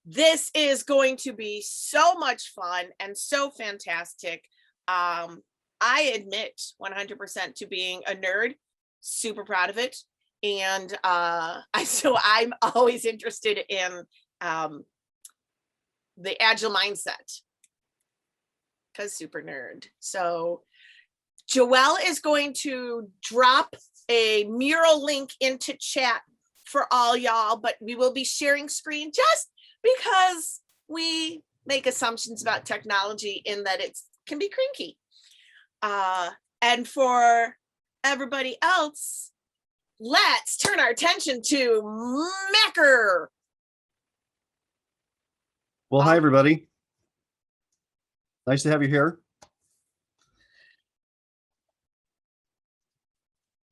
This is going to be so much fun and so fantastic. I admit 100% to being a nerd, super proud of it. And so I'm always interested in the agile mindset because super nerd. So Joelle is going to drop a mural link into chat for all y'all, but we will be sharing screen just because we make assumptions about technology in that it can be cranky. And for everybody else, let's turn our attention to Macker. Well, hi, everybody. Nice to have you here.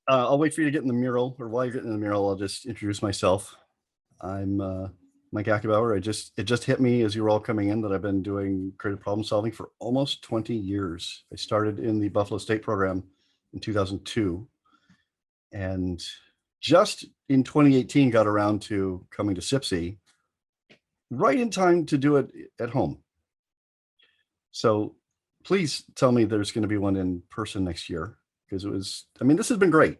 I'll wait for you to get in the mural, or while you're getting in the mural, I'll just introduce myself. I'm Mike Ackerbauer. It just hit me as you were all coming in that I've been doing creative problem solving for almost 20 years. I started in the Buffalo State program in 2002, and just in 2018 got around to coming to CPSI, right in time to do it at home. So please tell me there's going to be one in person next year, because this has been great.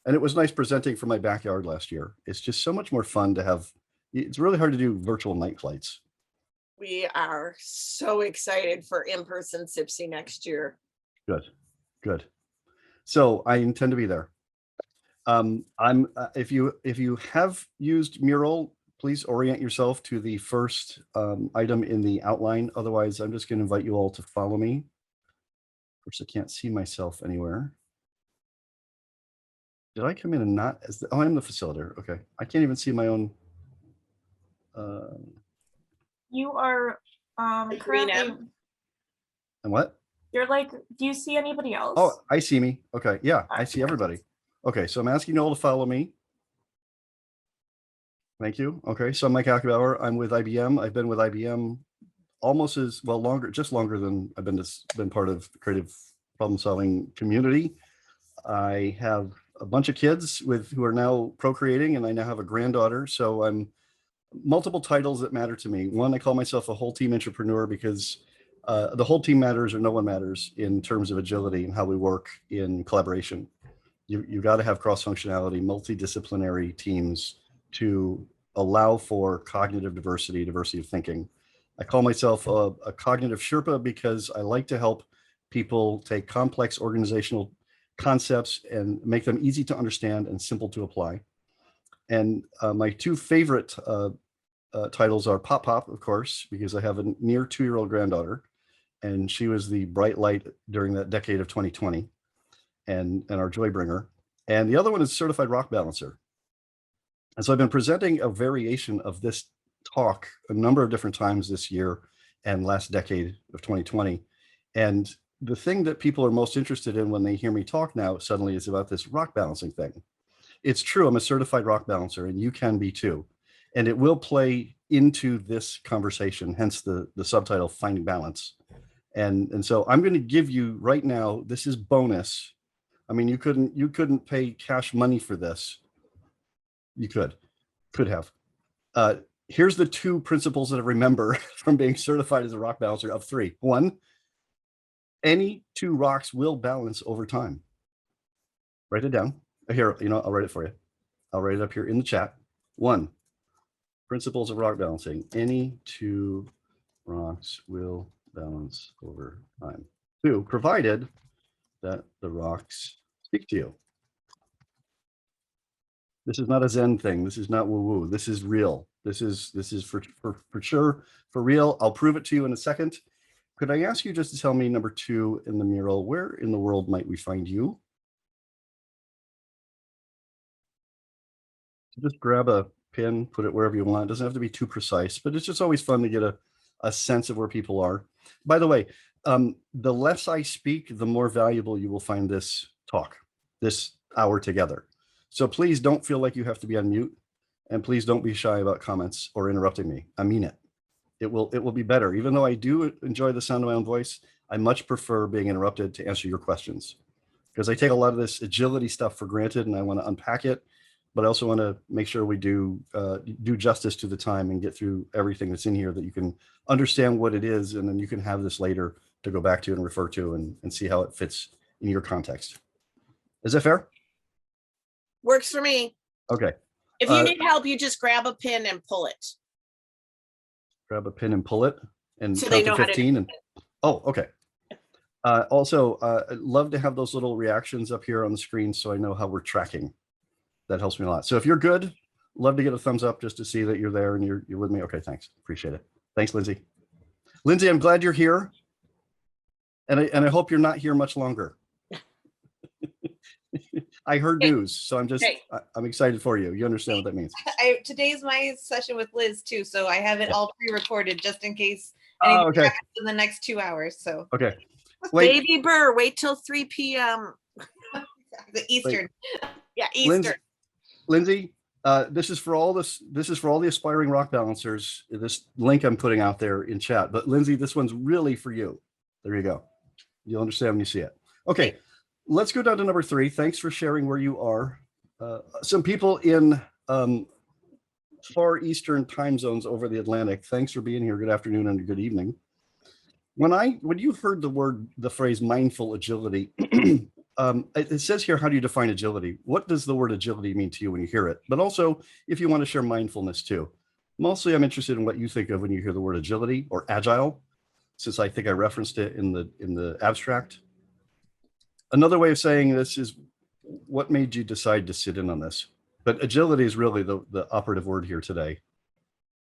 And it was nice presenting from my backyard last year. It's just so much more fun to have. It's really hard to do virtual night flights. We are so excited for in-person CPSI next year. Good. So I intend to be there. If you have used Mural, please orient yourself to the first item in the outline. Otherwise, I'm just going to invite you all to follow me. Of course, I can't see myself anywhere. Did I come in and not as the, oh, I'm the facilitator. Okay. I can't even see my own. You are currently. And what? You're like, do you see anybody else? Oh, I see me. Okay. Yeah, I see everybody. Okay. So I'm asking you all to follow me. Thank you. Okay. So I'm Mike Ackerbauer. I'm with IBM. I've been with IBM almost as well, just longer than I've been part of the creative problem solving community. I have a bunch of kids who are now procreating, and I now have a granddaughter. So I'm multiple titles that matter to me. One, I call myself a whole team entrepreneur because the whole team matters or no one matters in terms of agility and how we work in collaboration. You've got to have cross-functionality, multidisciplinary teams to allow for cognitive diversity of thinking. I call myself a cognitive Sherpa because I like to help people take complex organizational concepts and make them easy to understand and simple to apply. And my two favorite titles are Pop Pop, of course, because I have a near 2-year-old granddaughter, and she was the bright light during that decade of 2020 and our joy bringer. And the other one is Certified Rock Balancer. And so I've been presenting a variation of this talk a number of different times this year and last decade of 2020. And the thing that people are most interested in when they hear me talk now suddenly is about this rock balancing thing. It's true, I'm a certified rock balancer, and you can be too. And it will play into this conversation, hence the subtitle, Finding Balance. And so I'm going to give you right now, this is bonus. I mean, you couldn't pay cash money for this. You could have. Here's the 2 principles that I remember from being certified as a rock balancer of 3. 1, any 2 rocks will balance over time. Write it down. Here, I'll write it for you. I'll write it up here in the chat. 1, principles of rock balancing. Any 2 rocks will balance over time. 2, provided that the rocks speak to you. This is not a Zen thing. This is not woo-woo. This is real. This is for sure, for real. I'll prove it to you in a second. Could I ask you just to tell me, number 2 in the mural, where in the world might we find you? Just grab a pin, put it wherever you want. It doesn't have to be too precise, but it's just always fun to get a sense of where people are. By the way, the less I speak, the more valuable you will find this talk, this hour together. So please don't feel like you have to be on mute, and please don't be shy about comments or interrupting me. I mean it. It will be better. Even though I do enjoy the sound of my own voice, I much prefer being interrupted to answer your questions, because I take a lot of this agility stuff for granted and I want to unpack it. but I also want to make sure we do justice to the time and get through everything that's in here, that you can understand what it is, and then you can have this later to go back to and refer to and see how it fits in your context. Is that fair? Works for me. Okay. If you need help, you just grab a pin and pull it. Grab a pin and pull it and So count they to know how to 15. And oh, okay. Also, I'd love to have those little reactions up here on the screen so I know how we're tracking. That helps me a lot. So if you're good, love to get a thumbs up just to see that you're there and you're with me. Okay, thanks. Appreciate it. Thanks, Lindsay. Lindsay, I'm glad you're here. And I hope you're not here much longer. I heard news, so I'm excited for you. You understand what that means. Today's my session with Liz too, so I have it all pre-recorded just in case Oh, anything okay. happens in the next 2 hours. So Okay. Wait, Baby Burr, wait till 3 p.m. the Eastern. Yeah, Eastern. Lindsay, this is for all the aspiring rock balancers. This link I'm putting out there in chat. But Lindsay, this one's really for you. There you go. You'll understand when you see it. Okay, let's go down to number 3. Thanks for sharing where you are. Some people in far eastern time zones over the Atlantic. Thanks for being here. Good afternoon and good evening. When you heard the phrase mindful agility, it says here, how do you define agility? What does the word agility mean to you when you hear it? But also, if you want to share mindfulness too. Mostly, I'm interested in what you think of when you hear the word agility or agile, since I think I referenced it in the abstract. Another way of saying this is, what made you decide to sit in on this? But agility is really the operative word here today,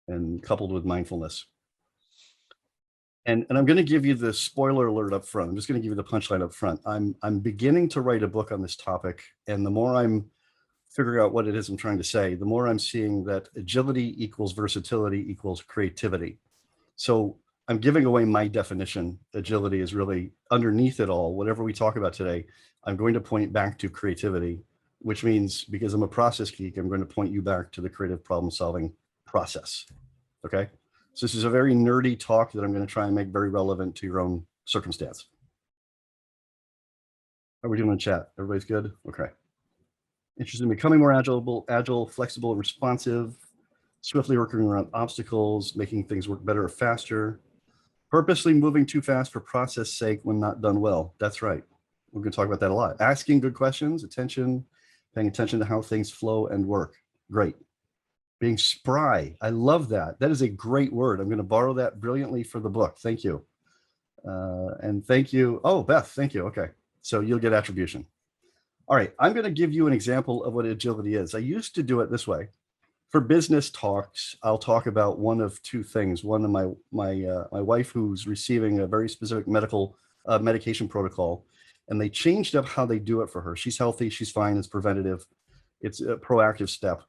and coupled with mindfulness. And I'm going to give you the spoiler alert up front. I'm just going to give you the punchline up front. I'm beginning to write a book on this topic, and the more I'm figuring out what it is I'm trying to say, the more I'm seeing that agility equals versatility equals creativity. So I'm giving away my definition. Agility is really underneath it all. Whatever we talk about today, I'm going to point back to creativity, which means, because I'm a process geek, I'm going to point you back to the creative problem solving process. Okay. So this is a very nerdy talk that I'm going to try and make very relevant to your own circumstance. How are we doing in chat? Everybody's good? Okay. Interested in becoming more agile, flexible, and responsive, swiftly working around obstacles, making things work better or faster, purposely moving too fast for process sake when not done well. That's right. We're going to talk about that a lot. Asking good questions, paying attention to how things flow and work. Great. Being spry. I love that. That is a great word. I'm going to borrow that brilliantly for the book. Thank you. And thank you. Oh, Beth, thank you. Okay. So you'll get attribution. All right. I'm going to give you an example of what agility is. I used to do it this way. For business talks, I'll talk about one of two things. One of my wife, who's receiving a very specific medication protocol, and they changed up how they do it for her. She's healthy. She's fine. It's preventative. It's a proactive step.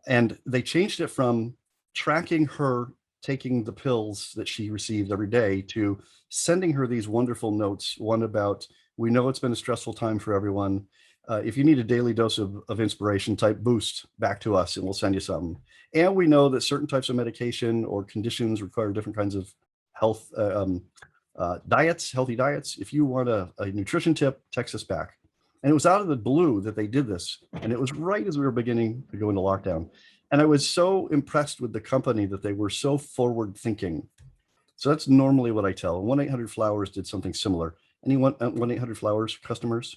And they changed it from tracking her taking the pills that she received every day to sending her these wonderful notes. One about, we know it's been a stressful time for everyone. If you need a daily dose of inspiration, type boost back to us and we'll send you something. And we know that certain types of medication or conditions require different kinds of health healthy diets. If you want a nutrition tip, text us back. And it was out of the blue that they did this. And it was right as we were beginning to go into lockdown. And I was so impressed with the company that they were so forward thinking. So that's normally what I tell. 1-800-Flowers did something similar. Anyone 1-800-Flowers customers?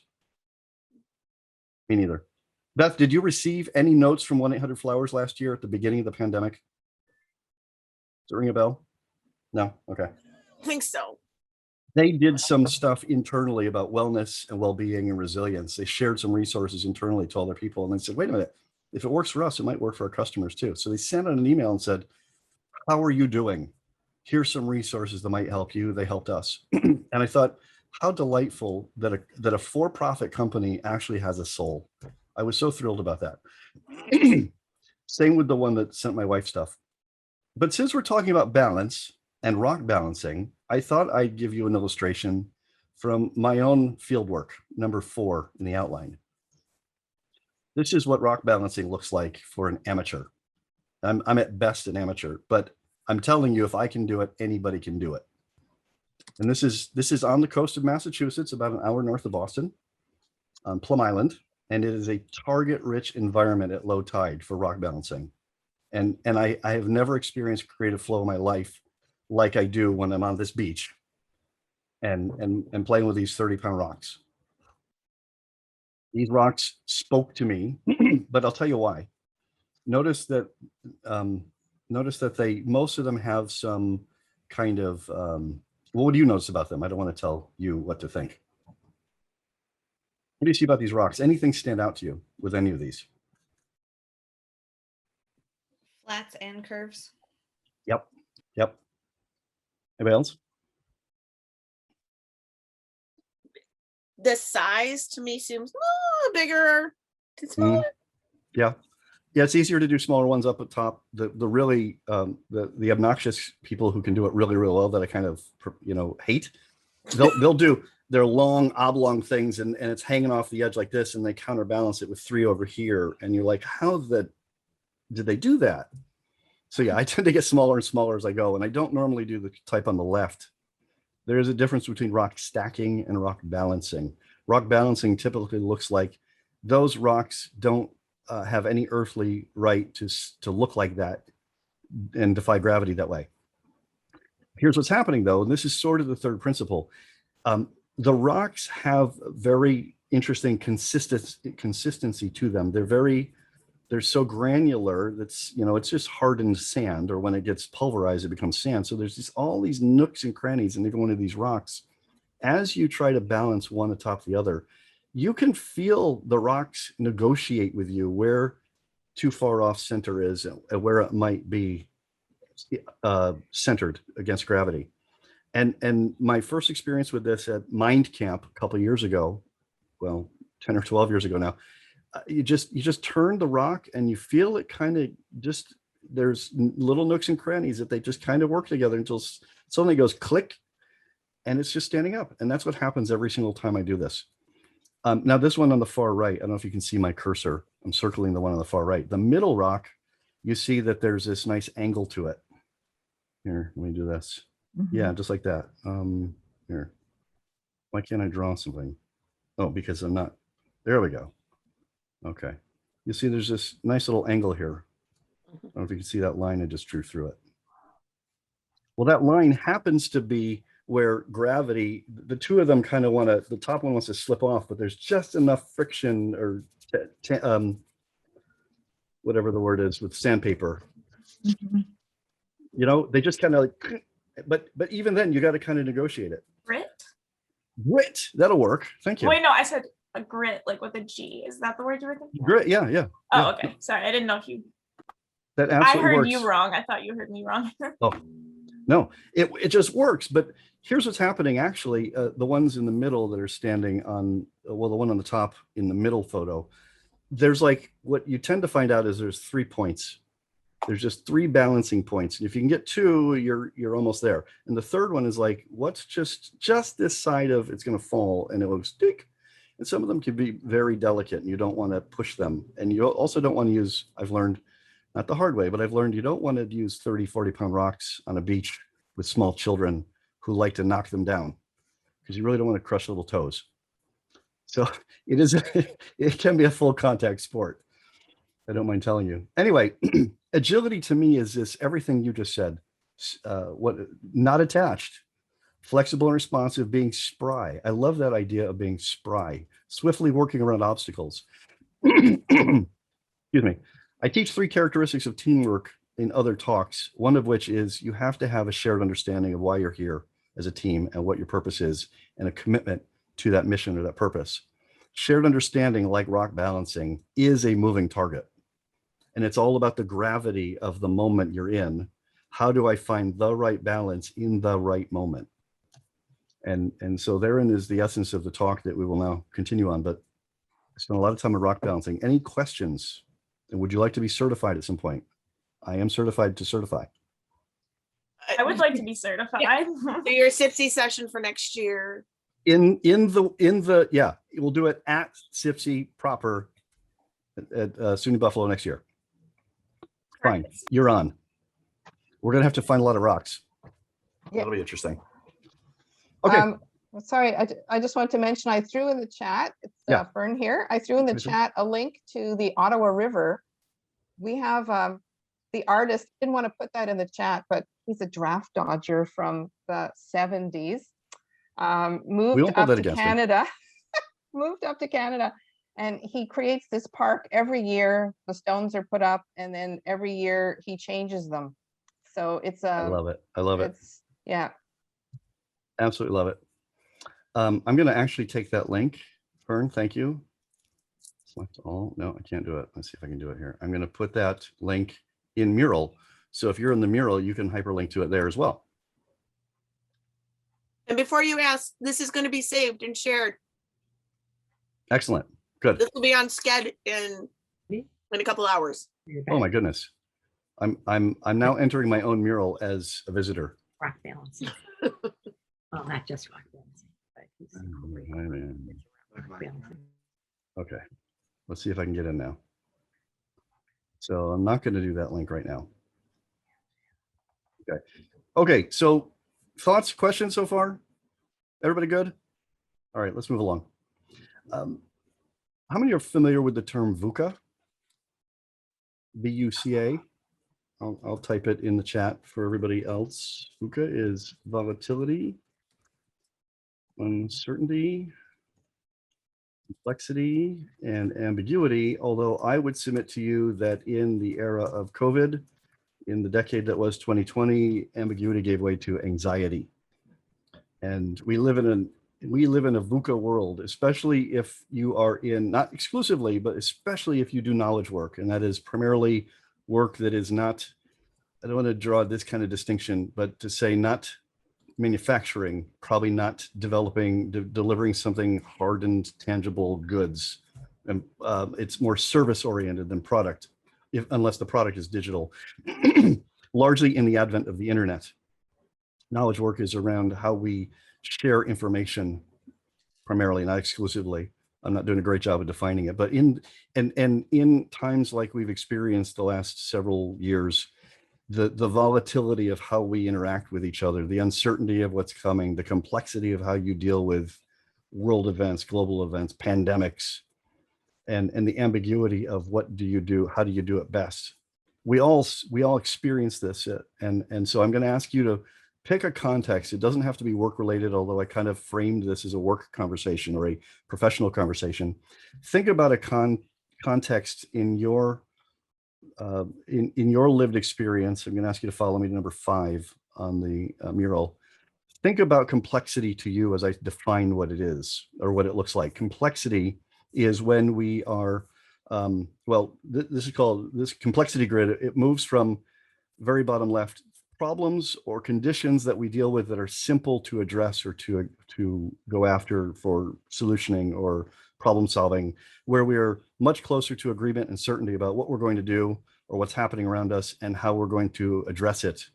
Me neither. Beth, did you receive any notes from 1-800-Flowers last year at the beginning of the pandemic? Does it ring a bell? No? Okay. I think so. They did some stuff internally about wellness and well-being and resilience. They shared some resources internally to all their people. And they said, wait a minute, if it works for us, it might work for our customers too. So they sent out an email and said, how are you doing? Here's some resources that might help you. They helped us. And I thought, how delightful that a for-profit company actually has a soul. I was so thrilled about that. Same with the one that sent my wife stuff. But since we're talking about balance and rock balancing, I thought I'd give you an illustration from my own fieldwork, number 4 in the outline. This is what rock balancing looks like for an amateur. I'm at best an amateur, but I'm telling you, if I can do it, anybody can do it. And this is on the coast of Massachusetts, about an hour north of Boston, on Plum Island. and it is a target-rich environment at low tide for rock balancing. And I have never experienced creative flow in my life like I do when I'm on this beach and playing with these 30-pound rocks. These rocks spoke to me, but I'll tell you why. Notice that most of them have some kind of well, what do you notice about them? I don't want to tell you what to think. What do you see about these rocks? Anything stand out to you with any of these? Flats and curves. Yep. Anybody else? The size to me seems bigger. Yeah. It's easier to do smaller ones up at top. The really the obnoxious people who can do it really well that I kind of hate. They'll do their long oblong things and it's hanging off the edge like this, and they counterbalance it with 3 over here, and you're like, how did they do that? So yeah, I tend to get smaller and smaller as I go, and I don't normally do the type on the left. There is a difference between rock stacking and rock balancing. Rock balancing typically looks like those rocks don't have any earthly right to look like that and defy gravity that way. Here's what's happening though, and this is sort of the third principle. The rocks have very interesting consistency to them. They're so granular that's, it's just hardened sand, or when it gets pulverized, it becomes sand. So there's all these nooks and crannies in every one of these rocks. As you try to balance one atop the other, you can feel the rocks negotiate with you where too far off center is and where it might be centered against gravity. And my first experience with this at Mind Camp a couple of years ago, well, 10 or 12 years ago now, you just turn the rock and you feel it kind of just, there's little nooks and crannies that they just kind of work together until suddenly it goes click and it's just standing up. And that's what happens every single time I do this. Now this one on the far right, I don't know if you can see my cursor. I'm circling the one on the far right. The middle rock, you see that there's this nice angle to it. Here, let me do this. Yeah, just like that. Here, why can't I draw something? Oh, because I'm not, there we go. Okay, you see there's this nice little angle here. I don't know if you can see that line I just drew through it. Well, that line happens to be where gravity, the two of them kind of want to, the top one wants to slip off, but there's just enough friction or whatever the word is with sandpaper. They just kind of like, but even then you got to kind of negotiate it. Grit, that'll work. Thank you. Wait, no, I said a grit, like with a G. Is that the word you were thinking? Grit, yeah. Oh, okay. Sorry, I didn't know if you. That absolutely I heard works. you wrong. I thought you heard me wrong. Oh, no, it just works. But here's what's happening. Actually, the ones in the middle that are standing on, well, the one on the top in the middle photo, there's like, what you tend to find out is there's 3 points. There's just 3 balancing points. And if you can get 2, you're almost there. And the third one is like, what's just this side of it's going to fall, and it will stick. And some of them can be very delicate, and you don't want to push them. And you also don't want to use, I've learned, not the hard way, but I've learned you don't want to use 30, 40-pound rocks on a beach with small children who like to knock them down, because you really don't want to crush little toes. So it can be a full contact sport. I don't mind telling you. Anyway, agility to me is this, everything you just said, not attached, flexible and responsive, being spry. I love that idea of being spry, swiftly working around obstacles. Excuse me. I teach 3 characteristics of teamwork in other talks, one of which is you have to have a shared understanding of why you're here as a team and what your purpose is, and a commitment to that mission or that purpose. Shared understanding, like rock balancing, is a moving target. And it's all about the gravity of the moment you're in. How do I find the right balance in the right moment? And so therein is the essence of the talk that we will now continue on. But I spent a lot of time on rock balancing. Any questions? And would you like to be certified at some point? I am certified to certify. I would like to be certified. Do your CPSI session for next year. In the yeah, we'll do it at CPSI proper at SUNY Buffalo next year. Fine, you're on. We're gonna have to find a lot of rocks. Yeah. That'll be interesting. Okay. Well, sorry, I just want to mention, I threw in the chat, it's Yeah. Fern here. I threw in the Hi, Fern. chat a link to the Ottawa River. We have the artist, didn't want to put that in the chat, but he's a draft dodger from the 70s. Moved won't hold up that to against him. Canada, moved up to Canada, and he creates this park every year. The stones are put up, and then every year he changes them. So it's I love it. I love it. it's yeah. Absolutely love it. I'm going to actually take that link. Fern, thank you. Select all. No, I can't do it. Let's see if I can do it here. I'm going to put that link in Mural. So if you're in the Mural, you can hyperlink to it there as well. And before you ask, this is going to be saved and shared. Excellent. Good. This will be on Sched in a couple hours. Oh my goodness. I'm now entering my own mural as a visitor. Rock balancing. Well, not just rock balancing, but he's rock balancing. Okay. Let's see if I can get in now. So I'm not going to do that link right now. Okay. Okay. So thoughts, questions so far? Everybody good? All right, let's move along. How many are familiar with the term VUCA? VUCA. I'll type it in the chat for everybody else. VUCA is volatility, uncertainty, complexity, and ambiguity. Although I would submit to you that in the era of COVID, in the decade that was 2020, ambiguity gave way to anxiety. And we live in a VUCA world, especially if you are in, not exclusively, but especially if you do knowledge work. And that is primarily work that is not, I don't want to draw this kind of distinction, but to say not manufacturing, probably not developing, delivering something hardened, tangible goods. And it's more service oriented than product, unless the product is digital, largely in the advent of the internet. Knowledge work is around how we share information, primarily, not exclusively. I'm not doing a great job of defining it, but in times like we've experienced the last several years, the volatility of how we interact with each other, the uncertainty of what's coming, the complexity of how you deal with world events, global events, pandemics, and the ambiguity of what do you do, how do you do it best. We all experience this, and so I'm going to ask you to pick a context. It doesn't have to be work related, although I kind of framed this as a work conversation or a professional conversation. Think about a context in your in your lived experience. I'm going to ask you to follow me to number 5 on the mural. Think about complexity to you as I define what it is or what it looks like. Complexity is when we are, this is called, this complexity grid, it moves from very bottom left, problems or conditions that we deal with that are simple to address or to go after for solutioning or problem solving, where we are much closer to agreement and certainty about what we're going to do or what's happening around us and how we're going to address it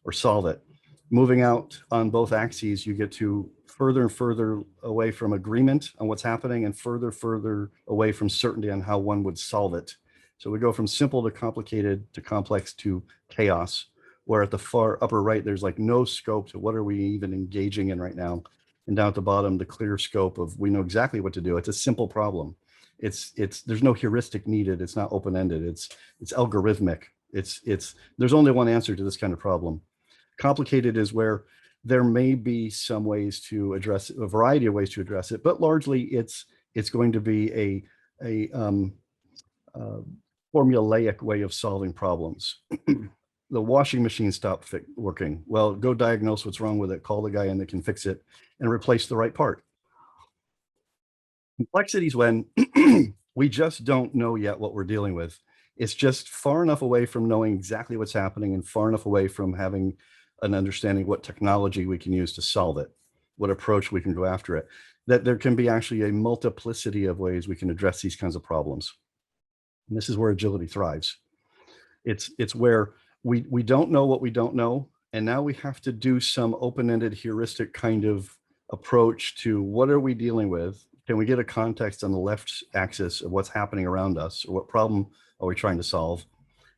or solve it. Moving out on both axes, you get to further and further away from agreement on what's happening and further away from certainty on how one would solve it. So we go from simple to complicated to complex to chaos, where at the far upper right, there's like no scope to what are we even engaging in right now. And down at the bottom, the clear scope of we know exactly what to do. It's a simple problem. There's no heuristic needed. It's not open-ended. It's algorithmic. There's only one answer to this kind of problem. Complicated is where there may be some ways to address it, a variety of ways to address it, but largely it's going to be a formulaic way of solving problems. The washing machine stopped working. Well, go diagnose what's wrong with it, call the guy in that can fix it, and replace the right part. Complexity is when we just don't know yet what we're dealing with. It's just far enough away from knowing exactly what's happening and far enough away from having an understanding what technology we can use to solve it, what approach we can go after it, that there can be actually a multiplicity of ways we can address these kinds of problems. And this is where agility thrives. It's where we don't know what we don't know, and now we have to do some open-ended heuristic kind of approach to what are we dealing with? Can we get a context on the left axis of what's happening around us, or what problem are we trying to solve?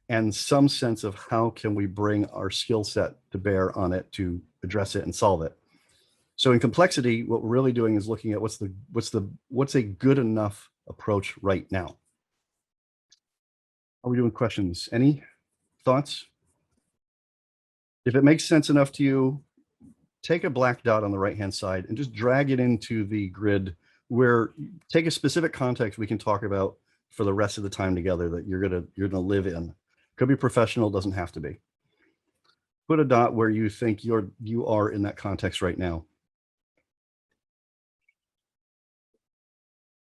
And some sense of how can we bring our skill set to bear on it to address it and solve it. So in complexity, what we're really doing is looking at what's a good enough approach right now. Are we doing questions? Any thoughts? If it makes sense enough to you, take a black dot on the right-hand side and just drag it into the grid where take a specific context we can talk about for the rest of the time together that you're gonna live in. Could be professional, doesn't have to be. Put a dot where you think you are in that context right now.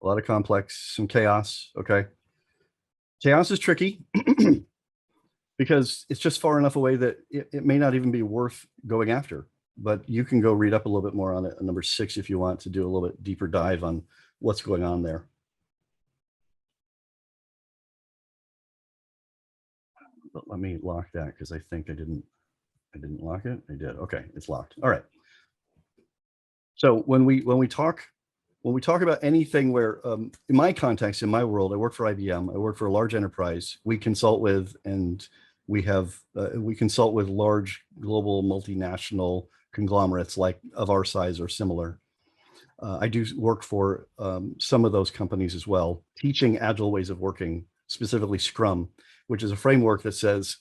A lot of complex, some chaos, okay? Chaos is tricky because it's just far enough away that it may not even be worth going after, but you can go read up a little bit more on it, number 6, if you want to do a little bit deeper dive on what's going on there. But let me lock that because I think I didn't lock it. I did. Okay, it's locked. All right. So when we talk about anything where, in my context, in my world, I work for IBM. I work for a large enterprise. We consult with and we consult with large global multinational conglomerates like of our size or similar. I do work for some of those companies as well, teaching agile ways of working, specifically Scrum, which is a framework that says,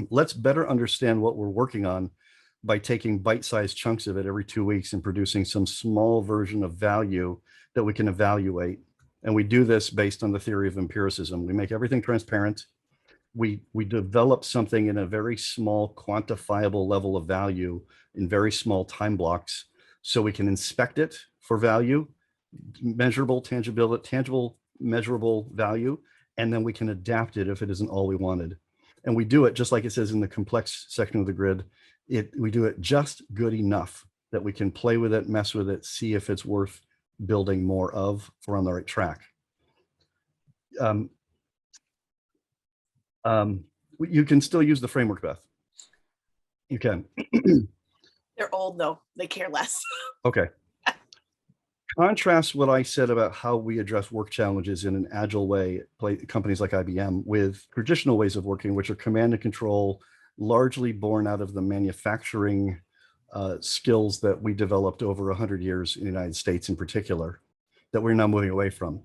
let's better understand what we're working on by taking bite-sized chunks of it every 2 weeks and producing some small version of value that we can evaluate. And we do this based on the theory of empiricism. We make everything transparent. We develop something in a very small quantifiable level of value in very small time blocks so we can inspect it for value, measurable, tangible, measurable value, and then we can adapt it if it isn't all we wanted. And we do it just like it says in the complex section of the grid. We do it just good enough that we can play with it, mess with it, see if it's worth building more of if we're on the right track. You can still use the framework, Beth. You can. They're old though. They care less. Okay. Contrast what I said about how we address work challenges in an agile way, companies like IBM, with traditional ways of working, which are command and control, largely born out of the manufacturing skills that we developed over 100 years in the United States in particular, that we're now moving away from.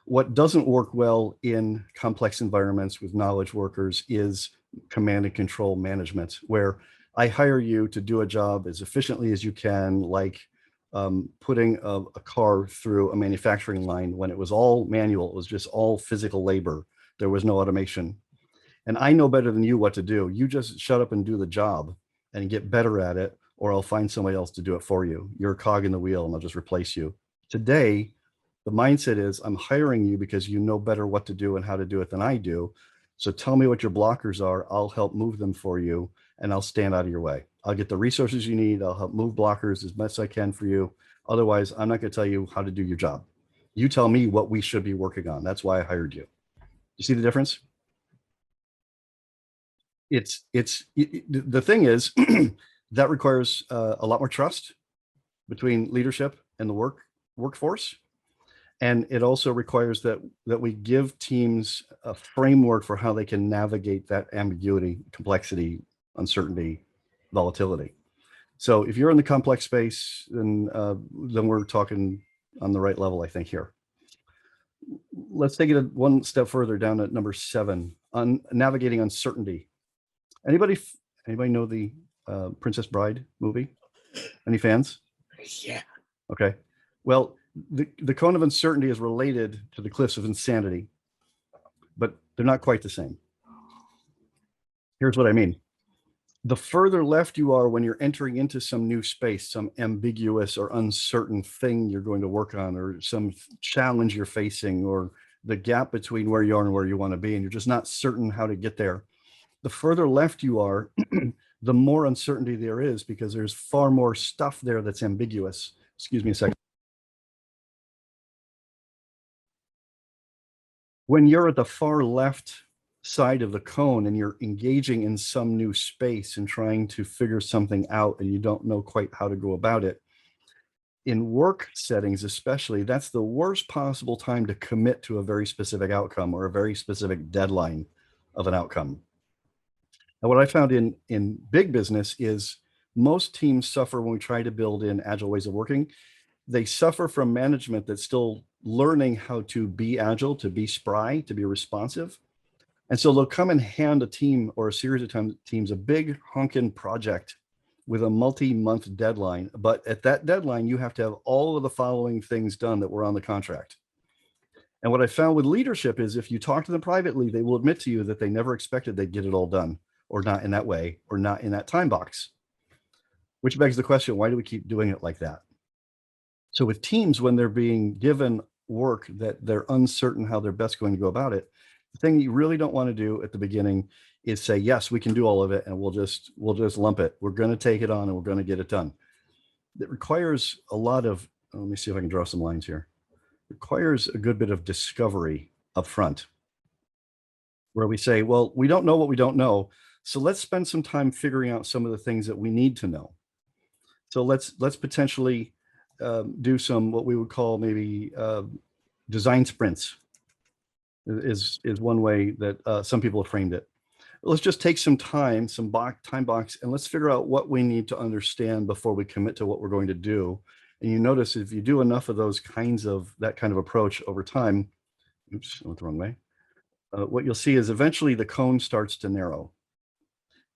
What doesn't work well in complex environments with knowledge workers is command and control management, where I hire you to do a job as efficiently as you can, like putting a car through a manufacturing line when it was all manual. It was just all physical labor. There was no automation. And I know better than you what to do. You just shut up and do the job and get better at it, or I'll find somebody else to do it for you. You're a cog in the wheel and I'll just replace you. Today, the mindset is I'm hiring you because you know better what to do and how to do it than I do. So tell me what your blockers are. I'll help move them for you and I'll stand out of your way. I'll get the resources you need. I'll help move blockers as best I can for you. Otherwise, I'm not going to tell you how to do your job. You tell me what we should be working on. That's why I hired you. You see the difference? The thing is that requires a lot more trust between leadership and the workforce. And it also requires that we give teams a framework for how they can navigate that ambiguity, complexity, uncertainty, volatility. So if you're in the complex space, then we're talking on the right level, I think, here. Let's take it one step further down at number 7 on navigating uncertainty. Anybody know the Princess Bride movie? Any fans? Yeah. Okay. Well, the cone of uncertainty is related to the cliffs of insanity, but they're not quite the same. Here's what I mean. The further left you are when you're entering into some new space, some ambiguous or uncertain thing you're going to work on, or some challenge you're facing, or the gap between where you are and where you want to be, and you're just not certain how to get there. The further left you are, the more uncertainty there is because there's far more stuff there that's ambiguous. Excuse me a second. When you're at the far left side of the cone and you're engaging in some new space and trying to figure something out and you don't know quite how to go about it, in work settings especially, that's the worst possible time to commit to a very specific outcome or a very specific deadline of an outcome. And what I found in big business is most teams suffer when we try to build in agile ways of working. They suffer from management that's still learning how to be agile, to be spry, to be responsive. And so they'll come and hand a team or a series of teams a big honking project with a multi-month deadline. But at that deadline, you have to have all of the following things done that were on the contract. And what I found with leadership is if you talk to them privately, they will admit to you that they never expected they'd get it all done, or not in that way, or not in that time box. Which begs the question, why do we keep doing it like that? So with teams, when they're being given work that they're uncertain how they're best going to go about it, the thing you really don't want to do at the beginning is say, yes, we can do all of it and we'll just lump it. We're going to take it on and we're going to get it done. It requires a lot of, let me see if I can draw some lines here. It requires a good bit of discovery up front, where we say, well, we don't know what we don't know. So let's spend some time figuring out some of the things that we need to know. So let's potentially do some, what we would call maybe design sprints is one way that some people have framed it. Let's just take some time, time box, and let's figure out what we need to understand before we commit to what we're going to do. And you notice if you do enough of that kind of approach over time, oops, I went the wrong way. What you'll see is eventually the cone starts to narrow.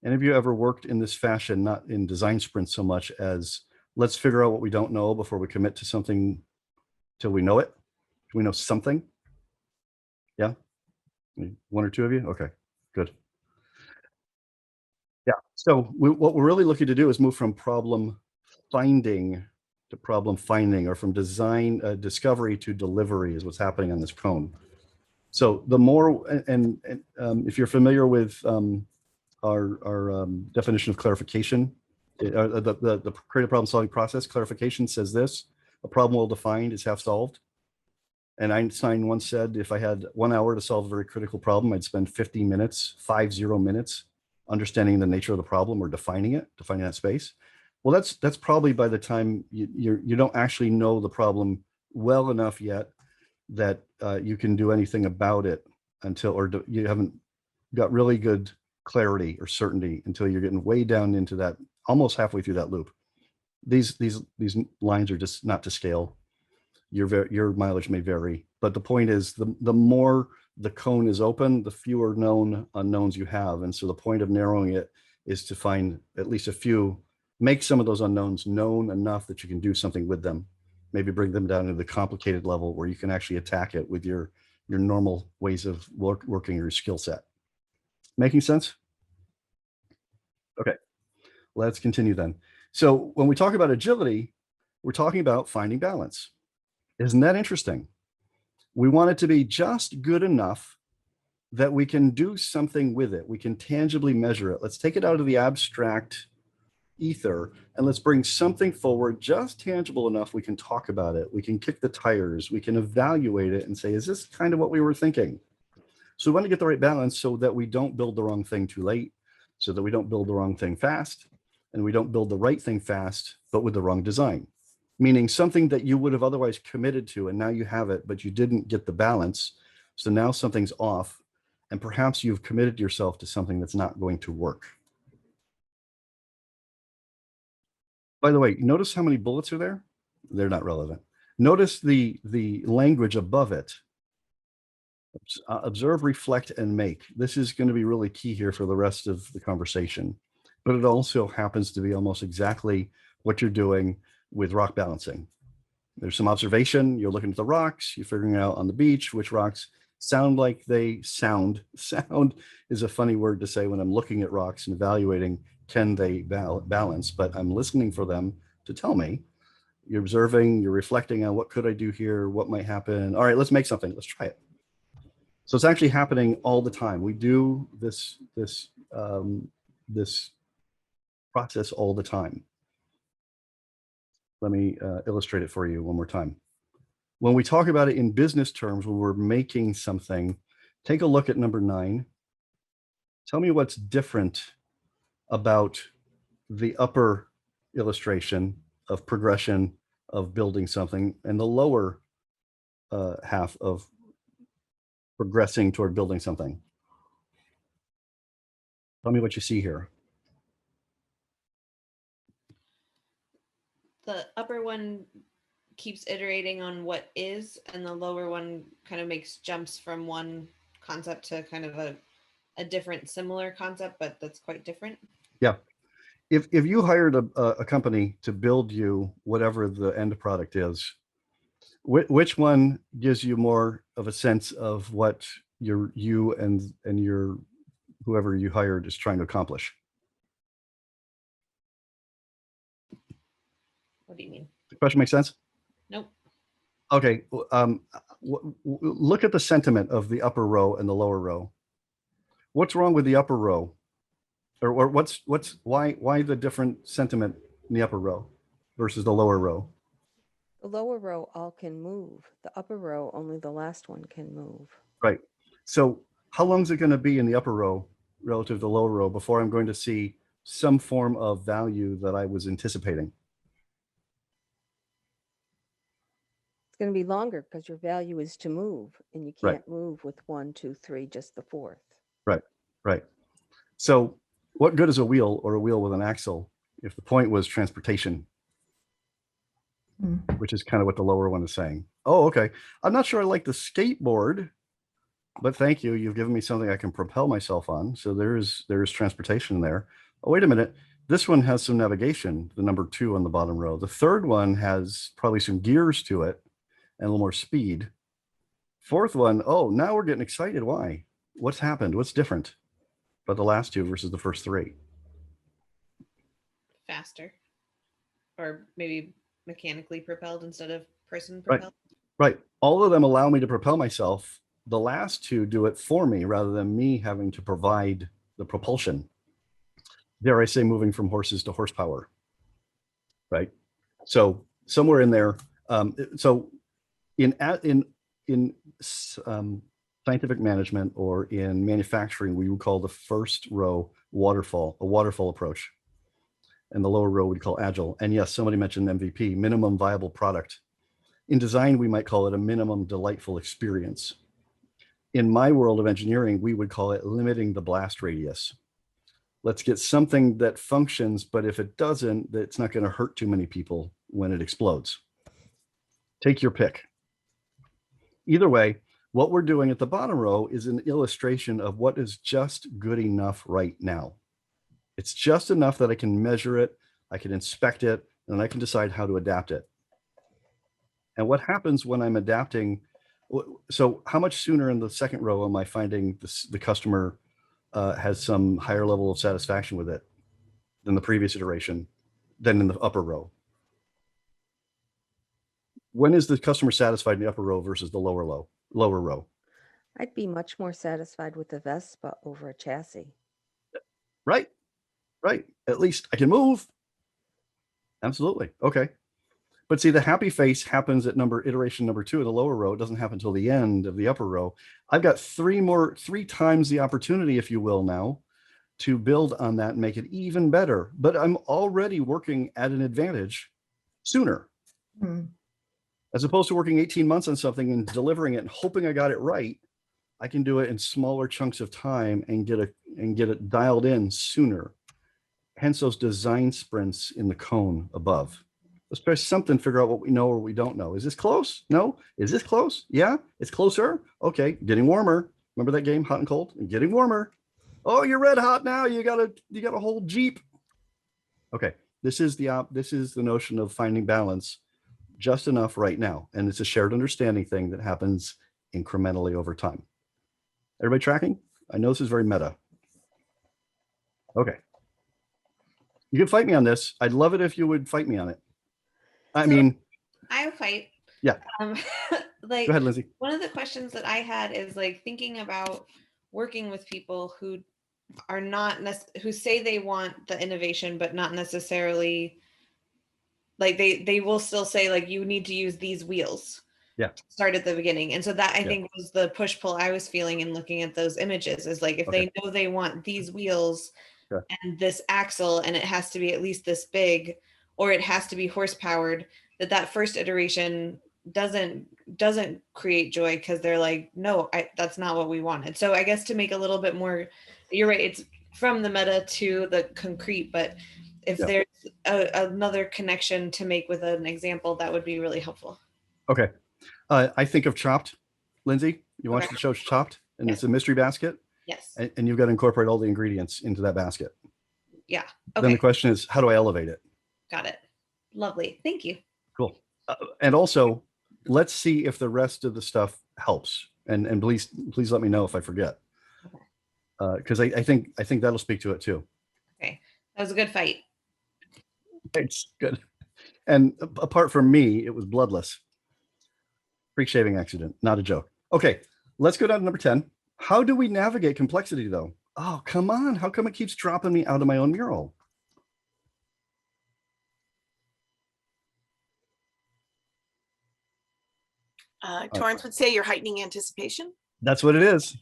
Any of you ever worked in this fashion, not in design sprints so much as let's figure out what we don't know before we commit to something till we know it? Do we know something? Yeah? One or two of you? Okay, good. Yeah, so what we're really looking to do is move from problem finding to problem finding, or from design discovery to delivery is what's happening on this cone. So the more, and if you're familiar with our definition of clarification, the creative problem solving process, clarification says this: a problem well defined is half solved. And Einstein once said, if I had 1 hour to solve a very critical problem, I'd spend 50 minutes, 50 minutes, understanding the nature of the problem or defining that space. Well, that's probably by the time you don't actually know the problem well enough yet that you can do anything about it or you haven't got really good clarity or certainty until you're getting way down into that, almost halfway through that loop. These lines are just not to scale. Your mileage may vary, but the point is the more the cone is open, the fewer known unknowns you have. And so the point of narrowing it is to find at least a few, make some of those unknowns known enough that you can do something with them, maybe bring them down to the complicated level where you can actually attack it with your normal ways of working your skill set. Making sense? Okay, let's continue then. So when we talk about agility, we're talking about finding balance. Isn't that interesting? We want it to be just good enough that we can do something with it. We can tangibly measure it. Let's take it out of the abstract ether and let's bring something forward just tangible enough we can talk about it. We can kick the tires. We can evaluate it and say, is this kind of what we were thinking? So we want to get the right balance so that we don't build the wrong thing too late, so that we don't build the wrong thing fast, and we don't build the right thing fast, but with the wrong design. Meaning something that you would have otherwise committed to, and now you have it, but you didn't get the balance. So now something's off, and perhaps you've committed yourself to something that's not going to work. By the way, notice how many bullets are there? They're not relevant. Notice the language above it. Observe, reflect, and make. This is going to be really key here for the rest of the conversation. But it also happens to be almost exactly what you're doing with rock balancing. There's some observation. You're looking at the rocks. You're figuring out on the beach which rocks sound like they sound. Sound is a funny word to say when I'm looking at rocks and evaluating, can they balance? But I'm listening for them to tell me. You're observing, you're reflecting on what could I do here? What might happen? All right, let's make something. Let's try it. So it's actually happening all the time. We do this process all the time. Let me illustrate it for you one more time. When we talk about it in business terms, when we're making something, take a look at number 9. Tell me what's different about the upper illustration of progression of building something and the lower half of progressing toward building something. Tell me what you see here. the upper one keeps iterating on what is, and the lower one kind of makes jumps from one concept to kind of a different similar concept, but that's quite different. Yeah. If you hired a company to build you whatever the end product is, which one gives you more of a sense of what you and your whoever you hired is trying to accomplish? What do you mean? The question makes sense? Nope. Okay. Look at the sentiment of the upper row and the lower row. What's wrong with the upper row? Or why the different sentiment in the upper row versus the lower row? The lower row all can move. The upper row, only the last one can move. Right. So how long is it going to be in the upper row relative to the lower row before I'm going to see some form of value that I was anticipating? It's going to be longer because your value is to move, and you Right. can't move with 1, 2, 3, just the fourth. Right. Right. So what good is a wheel or a wheel with an axle if the point was transportation? Which is kind of what the lower one is saying. Oh, okay. I'm not sure I like the skateboard, but thank you. You've given me something I can propel myself on. So there's transportation there. Oh, wait a minute. This one has some navigation, the number 2 on the bottom row. The third one has probably some gears to it and a little more speed. Fourth one, oh, now we're getting excited. Why? What's happened? What's different about the last 2 versus the first 3? Faster, or maybe mechanically propelled instead of person Right. propelled. Right. All of them allow me to propel myself. The last 2 do it for me rather than me having to provide the propulsion. Dare I say, moving from horses to horsepower. Right. So somewhere in there. So in scientific management or in manufacturing, we would call the first row a waterfall approach. And the lower row we'd call agile. And yes, somebody mentioned MVP, minimum viable product. In design, we might call it a minimum delightful experience. In my world of engineering, we would call it limiting the blast radius. Let's get something that functions, but if it doesn't, it's not going to hurt too many people when it explodes. Take your pick. Either way, what we're doing at the bottom row is an illustration of what is just good enough right now. It's just enough that I can measure it, I can inspect it, and I can decide how to adapt it. And what happens when I'm adapting? So how much sooner in the second row am I finding the customer has some higher level of satisfaction with it than the previous iteration than in the upper row? When is the customer satisfied in the upper row versus the lower row? I'd be much more satisfied with the Vespa over a chassis. Right. Right. At least I can move. Absolutely. Okay. But see, the happy face happens at iteration number 2 of the lower row. It doesn't happen until the end of the upper row. I've got 3 times the opportunity, if you will, now to build on that and make it even better. But I'm already working at an advantage sooner. As opposed to working 18 months on something and delivering it and hoping I got it right. I can do it in smaller chunks of time and get it dialed in sooner. Hence those design sprints in the cone above. Let's press something, figure out what we know or we don't know. Is this close? No. Is this close? Yeah, it's closer. Okay, getting warmer. Remember that game, hot and cold? Getting warmer. Oh, you're red hot now. You got a whole Jeep. Okay, this is the notion of finding balance just enough right now. And it's a shared understanding thing that happens incrementally over time. Everybody tracking? I know this is very meta. Okay. You can fight me on this. I'd love it if you would fight me on it. I mean, I fight. Yeah. Like, go ahead, Lindsay. one of the questions that I had is like thinking about working with people who are not who say they want the innovation, but not necessarily like they will still say like you need to use these wheels. Yeah. Start at the beginning. And so that I think was the push pull I was feeling in looking at those images is like if they know they want these wheels and this axle and it has to be at least this big or it has to be horse powered, that first iteration doesn't create joy because they're like, no, that's not what we wanted. So I guess to make a little bit more, you're right, it's from the meta to the concrete, but if Yeah. there's another connection to make with an example, that would be really helpful. Okay. I think of Chopped. Lindsay, you watched Okay. the show Chopped, and Yes. it's a mystery basket, Yes. and you've got to incorporate all the ingredients into that basket. Yeah. Then Okay. the question is, how do I elevate it? Got it. Lovely. Thank you. Cool. And also, let's see if the rest of the stuff helps. And please let me know if I forget. Because I think that'll speak to it too. Okay. That was a good fight. It's good. And apart from me, it was bloodless. Freak shaving accident, not a joke. Okay, let's go down to number 10. How do we navigate complexity though? Oh, come on. How come it keeps dropping me out of my own mural? Torrance would say you're heightening anticipation. That's what it is.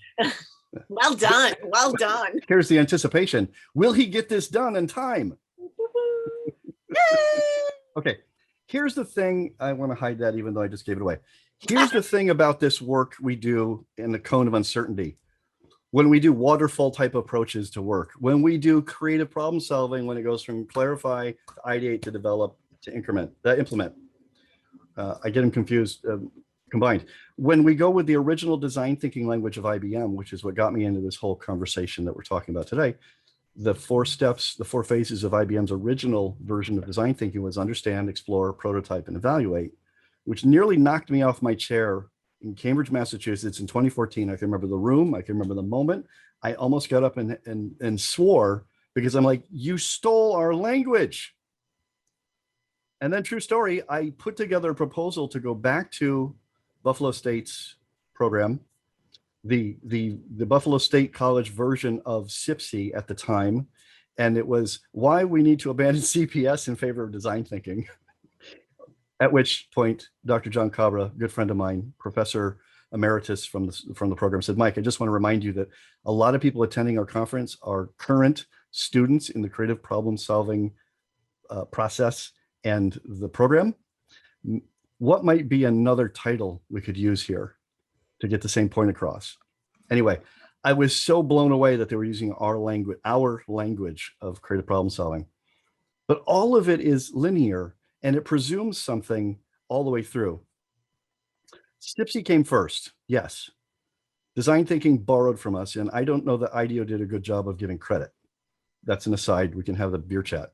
Well done. Well done. Here's the anticipation. Will he get this done in time? Okay, here's the thing. I want to hide that even though I just gave it away. Here's the thing about this work we do in the cone of uncertainty. When we do waterfall type approaches to work, when we do creative problem solving, when it goes from clarify to ideate to develop to implement. I get them confused, combined. When we go with the original design thinking language of IBM, which is what got me into this whole conversation that we're talking about today, the 4 steps, the 4 phases of IBM's original version of design thinking was understand, explore, prototype, and evaluate, which nearly knocked me off my chair in Cambridge, Massachusetts in 2014. I can remember the room. I can remember the moment. I almost got up and swore because I'm like, you stole our language. And then true story, I put together a proposal to go back to Buffalo State's program, the Buffalo State College version of CPSI at the time. And it was why we need to abandon CPS in favor of design thinking. At which point, Dr. John Cabra, good friend of mine, professor emeritus from the program, said, Mike, I just want to remind you that a lot of people attending our conference are current students in the creative problem solving process and the program. What might be another title we could use here to get the same point across? Anyway, I was so blown away that they were using our language of creative problem solving. But all of it is linear and it presumes something all the way through. CPSI came first, yes. Design thinking borrowed from us, and I don't know that IDEO did a good job of giving credit. That's an aside, we can have the beer chat.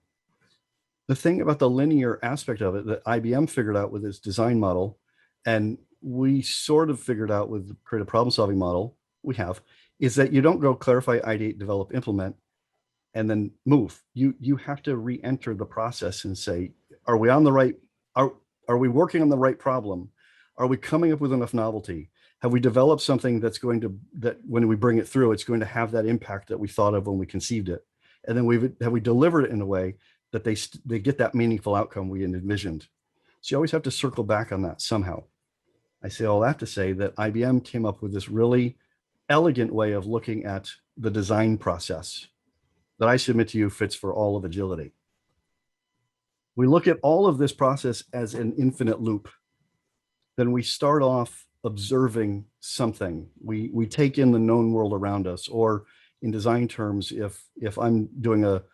The thing about the linear aspect of it that IBM figured out with its design model, and we sort of figured out with the creative problem solving model we have, is that you don't go clarify, ideate, develop, implement, and then move. You have to re-enter the process and say, are we on the right, are we working on the right problem? Are we coming up with enough novelty? Have we developed something that's going to, that when we bring it through, it's going to have that impact that we thought of when we conceived it? And then have we delivered it in a way that they get that meaningful outcome we envisioned? So you always have to circle back on that somehow. I say all that to say that IBM came up with this really elegant way of looking at the design process that I submit to you fits for all of agility. We look at all of this process as an infinite loop. Then we start off observing something. We take in the known world around us, or in design terms, if I'm doing a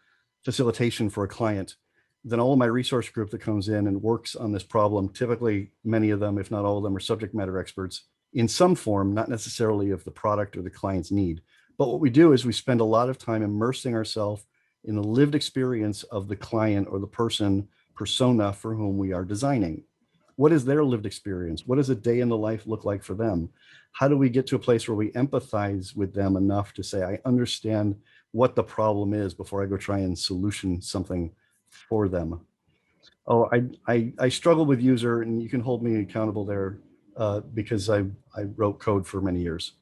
facilitation for a client, then all of my resource group that comes in and works on this problem, typically many of them, if not all of them, are subject matter experts in some form, not necessarily of the product or the client's need. But what we do is we spend a lot of time immersing ourselves in the lived experience of the client or the persona for whom we are designing. What is their lived experience? What does a day in the life look like for them? How do we get to a place where we empathize with them enough to say, I understand what the problem is before I go try and solution something for them? Oh, I struggle with user, and you can hold me accountable there because I wrote code for many years.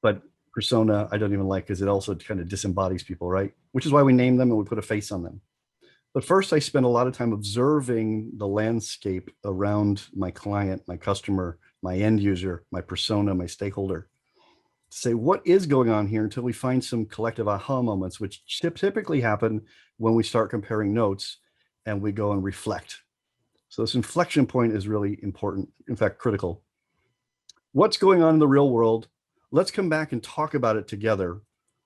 But persona, I don't even like, because it also kind of disembodies people, right? Which is why we name them and we put a face on them. But first, I spend a lot of time observing the landscape around my client, my customer, my end user, my persona, my stakeholder, to say what is going on here until we find some collective aha moments, which typically happen when we start comparing notes and we go and reflect. So this inflection point is really important, in fact, critical. What's going on in the real world? Let's come back and talk about it together.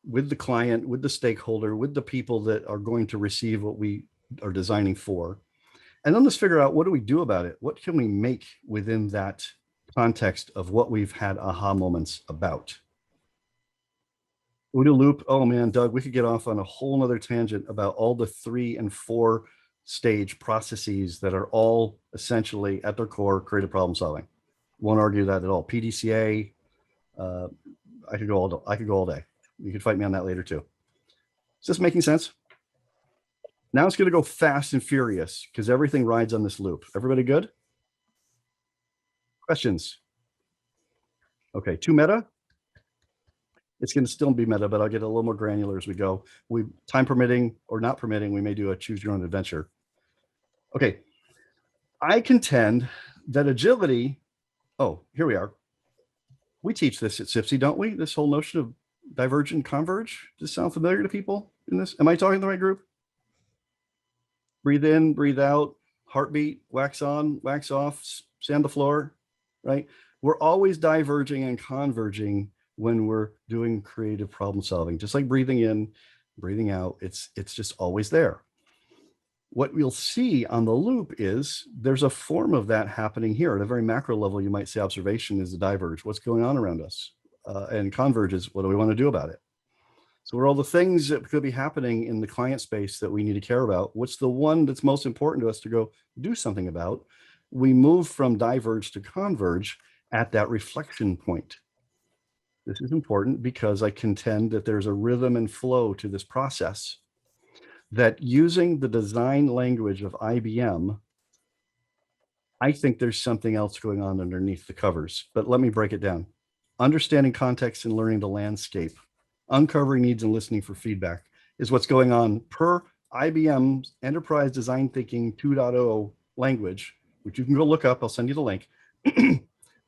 with the client, with the stakeholder, with the people that are going to receive what we are designing for. And then let's figure out, what do we do about it? What can we make within that context of what we've had aha moments about? OODA loop. Oh man, Doug, we could get off on a whole nother tangent about all the 3 and 4 stage processes that are all essentially at their core creative problem solving. Won't argue that at all. PDCA, I could go all day. You could fight me on that later too. Is this making sense? Now it's going to go fast and furious because everything rides on this loop. Everybody good? Questions? Okay, too meta? It's going to still be meta, but I'll get a little more granular as we go. Time permitting or not permitting, we may do a choose your own adventure. Okay, I contend that agility, oh, here we are. We teach this at CPSI, don't we? This whole notion of diverge and converge. Does this sound familiar to people in this? Am I talking to the right group? Breathe in, breathe out, heartbeat, wax on, wax off, sand the floor, right? We're always diverging and converging when we're doing creative problem solving, just like breathing in, breathing out. It's just always there. What we'll see on the loop is there's a form of that happening here. At a very macro level, you might say observation is the diverge. What's going on around us? And converge is, what do we want to do about it? So what are all the things that could be happening in the client space that we need to care about? What's the one that's most important to us to go do something about? We move from diverge to converge at that reflection point. This is important because I contend that there's a rhythm and flow to this process, that using the design language of IBM, I think there's something else going on underneath the covers, but let me break it down. Understanding context and learning the landscape, uncovering needs and listening for feedback is what's going on per IBM's Enterprise Design Thinking 2.0 language, which you can go look up. I'll send you the link.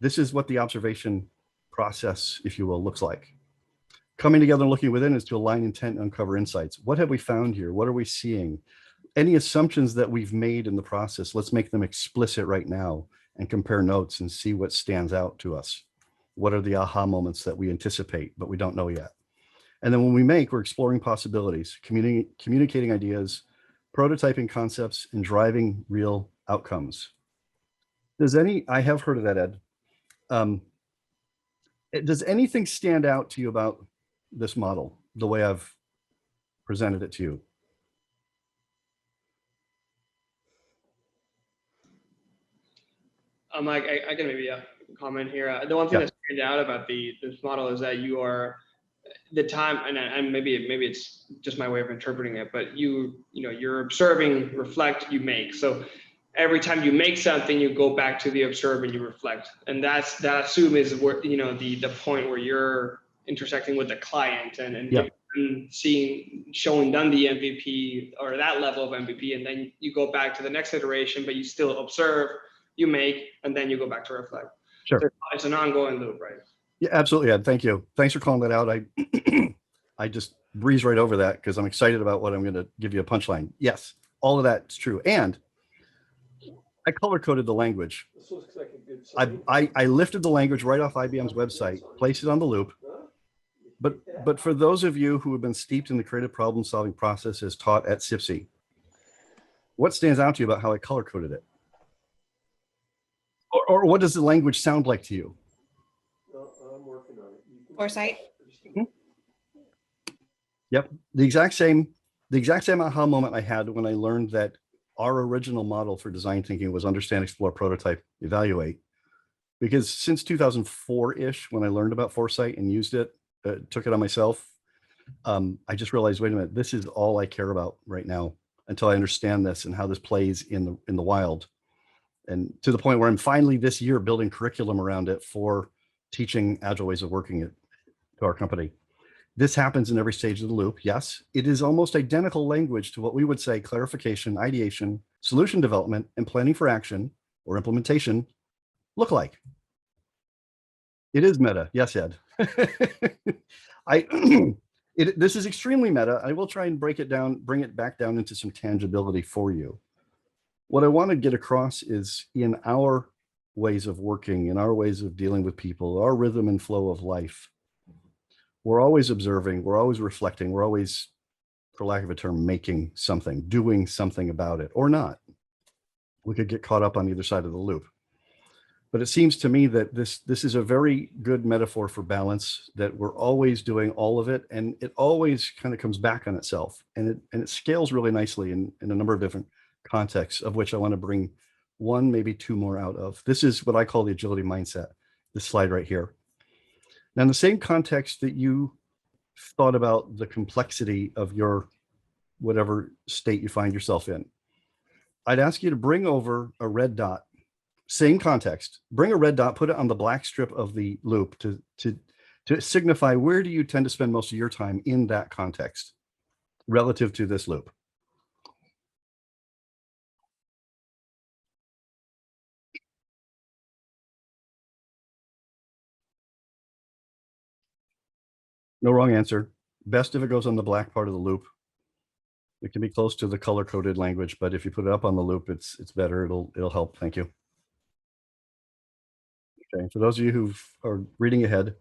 This is what the observation process, if you will, looks like. Coming together and looking within is to align intent and uncover insights. What have we found here? What are we seeing? Any assumptions that we've made in the process, let's make them explicit right now and compare notes and see what stands out to us. What are the aha moments that we anticipate, but we don't know yet? And then when we make, we're exploring possibilities, communicating ideas, prototyping concepts, and driving real outcomes. I have heard of that, Ed. Does anything stand out to you about this model, the way I've presented it to you? I can maybe comment here. The one thing that stands out about this model is that you are the time, and maybe it's just my way of interpreting it, but you're observing, reflect, you make. So every time you make something, you go back to the observe and you reflect, and that I assume is where the point where you're intersecting with the client and showing them the MVP or that level of MVP, and then you go back to the next iteration, but you still observe, you make, and then you go back to reflect. Sure. So it's an ongoing loop, right? Yeah, absolutely, Ed. Thank you. Thanks for calling that out. I just breeze right over that because I'm excited about what I'm going to give you a punchline. Yes, all of that's true. And I color-coded the language. I lifted the language right off IBM's website, placed it on the loop. But for those of you who have been steeped in the creative problem-solving process as taught at CPSI, what stands out to you about how I color-coded it? Or what does the language sound like to you? Foresight. Yep, the exact same aha moment I had when I learned that our original model for design thinking was understand, explore, prototype, evaluate. Because since 2004-ish, when I learned about foresight and used it, took it on myself, I just realized, wait a minute, this is all I care about right now until I understand this and how this plays in the wild. And to the point where I'm finally this year building curriculum around it for teaching agile ways of working it to our company. This happens in every stage of the loop. Yes, it is almost identical language to what we would say clarification, ideation, solution development, and planning for action or implementation look like. It is meta. Yes, Ed. This is extremely meta. I will try and break it down, bring it back down into some tangibility for you. What I want to get across is in our ways of working, in our ways of dealing with people, our rhythm and flow of life, we're always observing, we're always reflecting, we're always, for lack of a term, making something, doing something about it, or not. We could get caught up on either side of the loop. But it seems to me that this is a very good metaphor for balance, that we're always doing all of it, and it always kind of comes back on itself, and it scales really nicely in a number of different contexts, of which I want to bring one, maybe two more out of. This is what I call the agility mindset, this slide right here. Now, in the same context that you thought about the complexity of your whatever state you find yourself in, I'd ask you to bring over a red dot. Same context, bring a red dot, put it on the black strip of the loop to signify where do you tend to spend most of your time in that context relative to this loop. No wrong answer. Best if it goes on the black part of the loop. It can be close to the color-coded language, but if you put it up on the loop, it's better. It'll help. Thank you. Okay, for those of you who are reading ahead,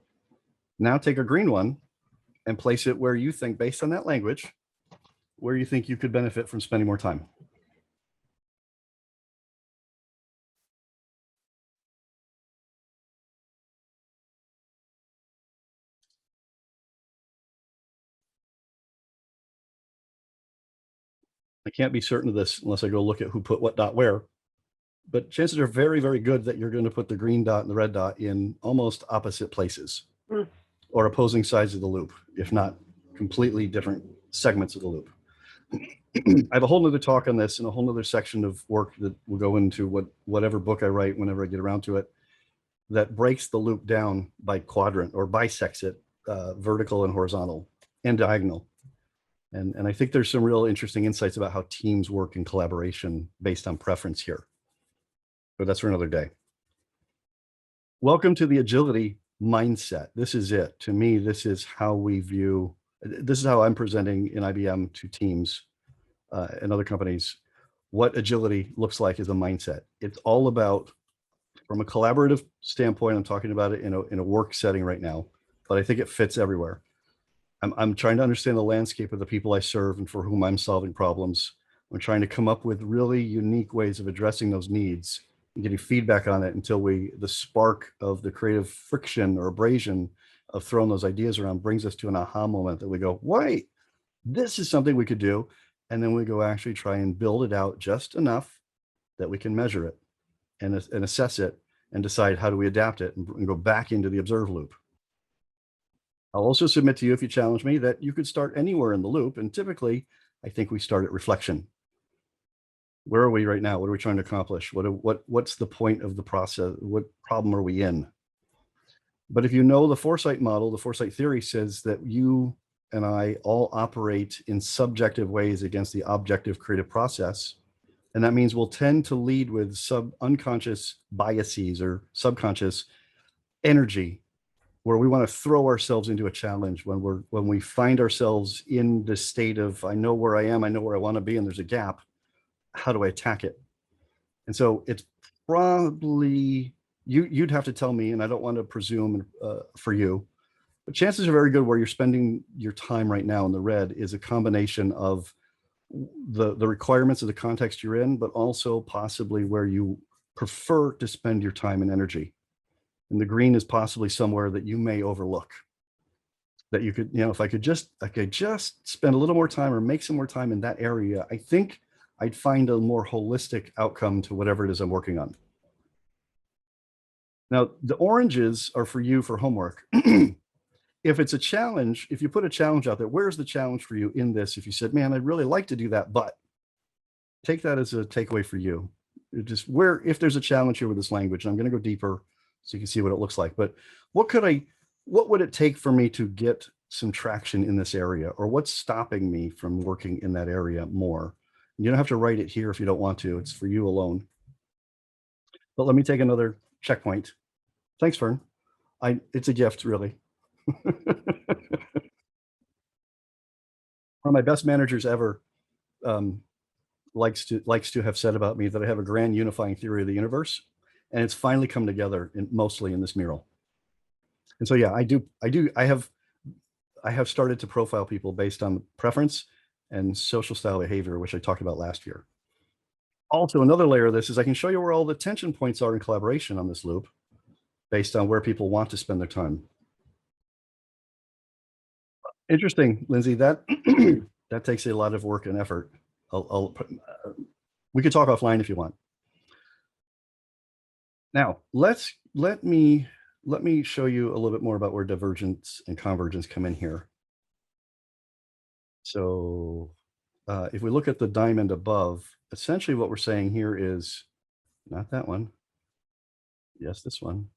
now take a green one and place it where you think, based on that language, where you think you could benefit from spending more time. I can't be certain of this unless I go look at who put what dot where, but chances are very, very good that you're going to put the green dot and the red dot in almost opposite places or opposing sides of the loop, if not completely different segments of the loop. I have a whole nother talk on this and a whole nother section of work that will go into whatever book I write whenever I get around to it, that breaks the loop down by quadrant or bisects it, vertical and horizontal and diagonal. And I think there's some real interesting insights about how teams work in collaboration based on preference here. But that's for another day. Welcome to the agility mindset. This is it. To me, this is how we view, this is how I'm presenting in IBM to teams and other companies, what agility looks like as a mindset. It's all about, from a collaborative standpoint, I'm talking about it in a work setting right now, but I think it fits everywhere. I'm trying to understand the landscape of the people I serve and for whom I'm solving problems. I'm trying to come up with really unique ways of addressing those needs and getting feedback on it until the spark of the creative friction or abrasion of throwing those ideas around brings us to an aha moment that we go, wait, this is something we could do. And then we go actually try and build it out just enough that we can measure it and assess it and decide how do we adapt it and go back into the observe loop. I'll also submit to you, if you challenge me, that you could start anywhere in the loop. And typically, I think we start at reflection. Where are we right now? What are we trying to accomplish? What's the point of the process? What problem are we in? But if you know the foresight model, the foresight theory says that you and I all operate in subjective ways against the objective creative process. And that means we'll tend to lead with unconscious biases or subconscious energy, where we want to throw ourselves into a challenge when we find ourselves in this state of, I know where I am, I know where I want to be, and there's a gap. How do I attack it? And so it's probably, you'd have to tell me, and I don't want to presume for you, but chances are very good where you're spending your time right now in the red is a combination of the requirements of the context you're in, but also possibly where you prefer to spend your time and energy. And the green is possibly somewhere that you may overlook, that you could, if I could just spend a little more time or make some more time in that area, I think I'd find a more holistic outcome to whatever it is I'm working on. Now, the oranges are for you for homework. If it's a challenge, if you put a challenge out there, where's the challenge for you in this? If you said, man, I'd really like to do that, but take that as a takeaway for you. Just if there's a challenge here with this language, I'm going to go deeper so you can see what it looks like. But what would it take for me to get some traction in this area? Or what's stopping me from working in that area more? And you don't have to write it here if you don't want to. It's for you alone. But let me take another checkpoint. Thanks, Fern. It's a gift, really. One of my best managers ever likes to have said about me that I have a grand unifying theory of the universe, and it's finally come together mostly in this mural. And so, yeah, I have I have started to profile people based on preference and social style behavior, which I talked about last year. Also, another layer of this is I can show you where all the tension points are in collaboration on this loop based on where people want to spend their time. Interesting, Lindsay, that that takes a lot of work and effort. We could talk offline if you want. Now, let me show you a little bit more about where divergence and convergence come in here. So if we look at the diamond above, essentially what we're saying here is, not that one. Yes, this one.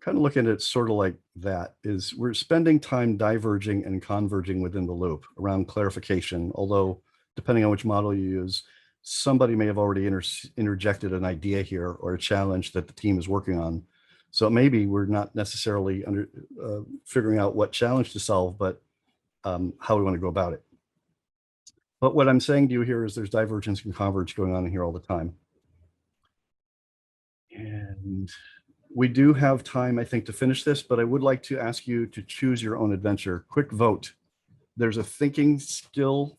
Kind of looking at it sort of like that, is we're spending time diverging and converging within the loop around clarification, although depending on which model you use, somebody may have already interjected an idea here or a challenge that the team is working on. So maybe we're not necessarily figuring out what challenge to solve, but how we want to go about it. But what I'm saying to you here is there's divergence and converge going on in here all the time. And we do have time, I think, to finish this, but I would like to ask you to choose your own adventure. Quick vote. There's a thinking skill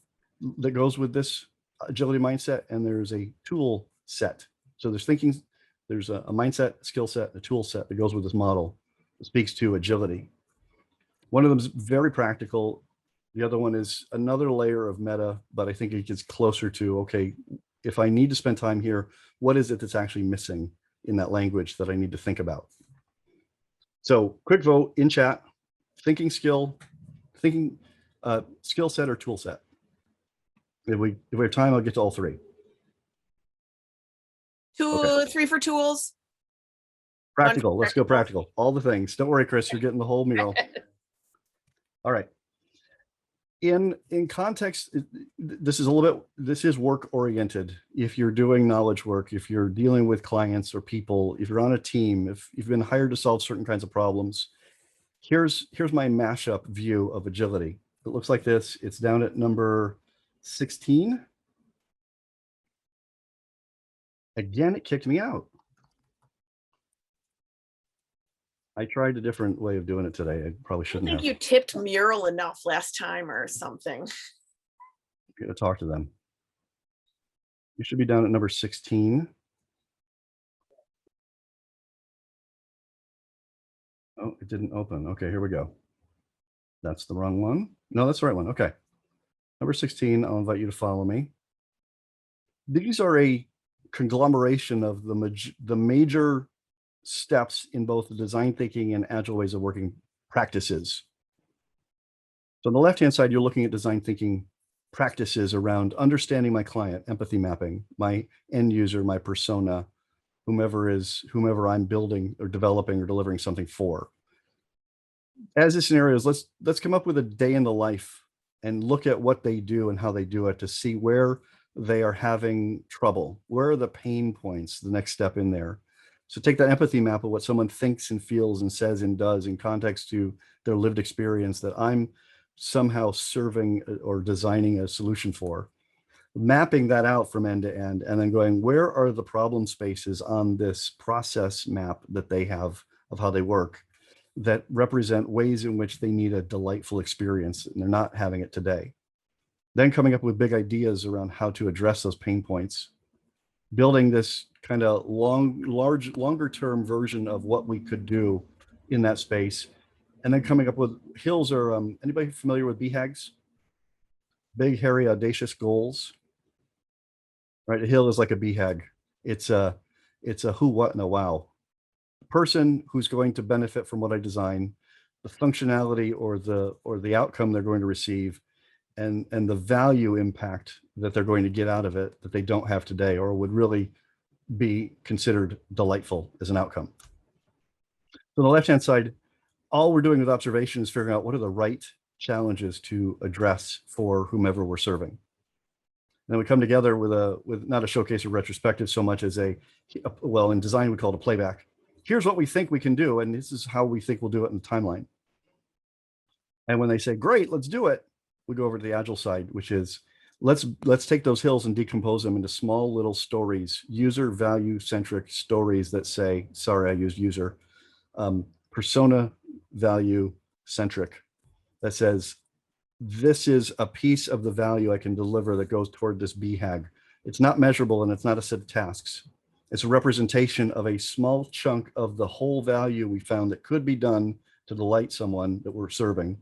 that goes with this agility mindset, and there's a tool set. So there's thinking, there's a mindset, skill set, a tool set that goes with this model that speaks to agility. One of them is very practical. The other one is another layer of meta, but I think it gets closer to, okay, if I need to spend time here, what is it that's actually missing in that language that I need to think about? So quick vote in chat, thinking skill set or tool set. If we have time, I'll get to all three. Three for tools. Practical, let's go practical. All the things. Don't worry, Chris, you're getting the whole mural. All right. In context, this is work oriented. If you're doing knowledge work, if you're dealing with clients or people, if you're on a team, if you've been hired to solve certain kinds of problems, here's my mashup view of agility. It looks like this. It's down at number 16. Again, it kicked me out. I tried a different way of doing it today. I probably I shouldn't think have. you tipped mural enough last time or something. I'm gonna talk to them. You should be down at number 16. Oh, it didn't open. Okay, here we go. That's the wrong one. No, that's the right one. Okay. Number 16, I'll invite you to follow me. These are a conglomeration of the major steps in both the design thinking and agile ways of working practices. So on the left-hand side, you're looking at design thinking practices around understanding my client, empathy mapping, my end user, my persona, whomever I'm building or developing or delivering something for. As the scenarios, let's come up with a day in the life and look at what they do and how they do it to see where they are having trouble. Where are the pain points, the next step in there? So take that empathy map of what someone thinks and feels and says and does in context to their lived experience that I'm somehow serving or designing a solution for. Mapping that out from end to end and then going, where are the problem spaces on this process map that they have of how they work that represent ways in which they need a delightful experience and they're not having it today. Then coming up with big ideas around how to address those pain points, building this kind of longer term version of what we could do in that space. And then coming up with hills or anybody familiar with BHAGs? Big, hairy, audacious goals. Right, a hill is like a BHAG. It's a who, what, and a wow. The person who's going to benefit from what I design, the functionality or the outcome they're going to receive, and the value impact that they're going to get out of it that they don't have today or would really be considered delightful as an outcome. So on the left-hand side, all we're doing with observation is figuring out what are the right challenges to address for whomever we're serving. And then we come together with not a showcase or retrospective so much as well, in design we call it a playback. Here's what we think we can do, and this is how we think we'll do it in the timeline. And when they say, great, let's do it, we go over to the agile side, which is let's take those hills and decompose them into small little stories, user value centric stories that say, sorry, I used user, persona value centric. that says, this is a piece of the value I can deliver that goes toward this BHAG. It's not measurable and it's not a set of tasks. It's a representation of a small chunk of the whole value we found that could be done to delight someone that we're serving.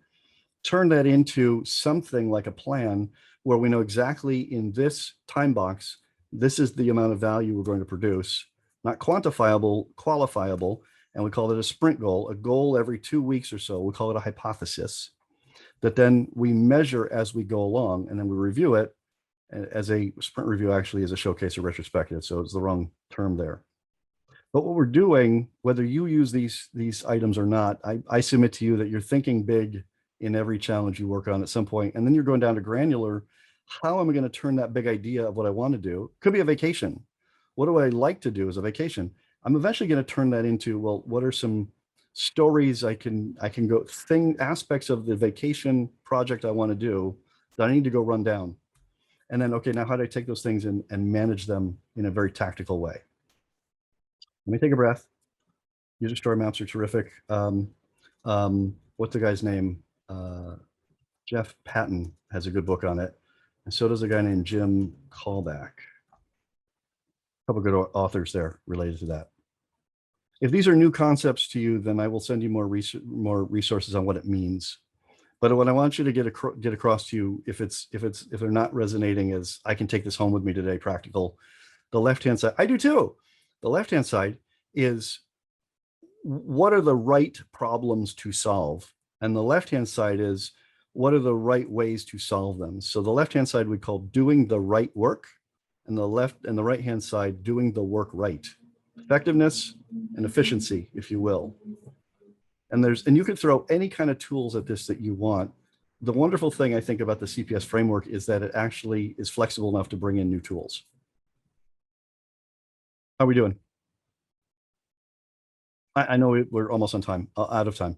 Turn that into something like a plan where we know exactly in this time box, this is the amount of value we're going to produce, not quantifiable, qualifiable, and we call it a sprint goal, a goal every 2 weeks or so. We call it a hypothesis that then we measure as we go along, and then we review it as a sprint review actually is a showcase or retrospective. So it's the wrong term there. But what we're doing, whether you use these items or not, I submit to you that you're thinking big in every challenge you work on at some point, and then you're going down to granular. How am I going to turn that big idea of what I want to do? Could be a vacation. What do I like to do as a vacation? I'm eventually going to turn that into, well, what are some stories I can go aspects of the vacation project I want to do that I need to go run down. And then, okay, now how do I take those things and manage them in a very tactical way? Let me take a breath. User story maps are terrific. What's the guy's name? Jeff Patton has a good book on it. And so does a guy named Jim Callback. A couple good authors there related to that. If these are new concepts to you, then I will send you more resources on what it means. But what I want you to get across to you, if they're not resonating as I can take this home with me today, practical, the left-hand side, I do too. The left-hand side is what are the right problems to solve? And the left-hand side is what are the right ways to solve them? So the left-hand side we call doing the right work, and the right-hand side doing the work right. Effectiveness and efficiency, if you will. And you can throw any kind of tools at this that you want. The wonderful thing I think about the CPS framework is that it actually is flexible enough to bring in new tools. How are we doing? I know we're almost on time, out of time.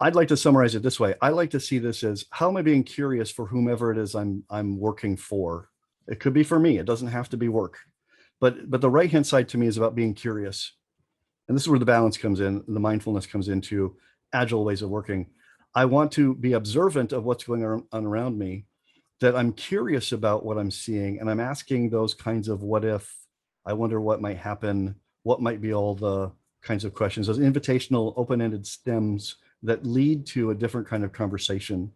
I'd like to summarize it this way. I like to see this as, how am I being curious for whomever it is I'm working for? It could be for me. It doesn't have to be work. But the right-hand side to me is about being curious. And this is where the balance comes in, the mindfulness comes into agile ways of working. I want to be observant of what's going on around me, that I'm curious about what I'm seeing, and I'm asking those kinds of what if, I wonder what might happen, what might be all the kinds of questions, those invitational open-ended stems that lead to a different kind of conversation.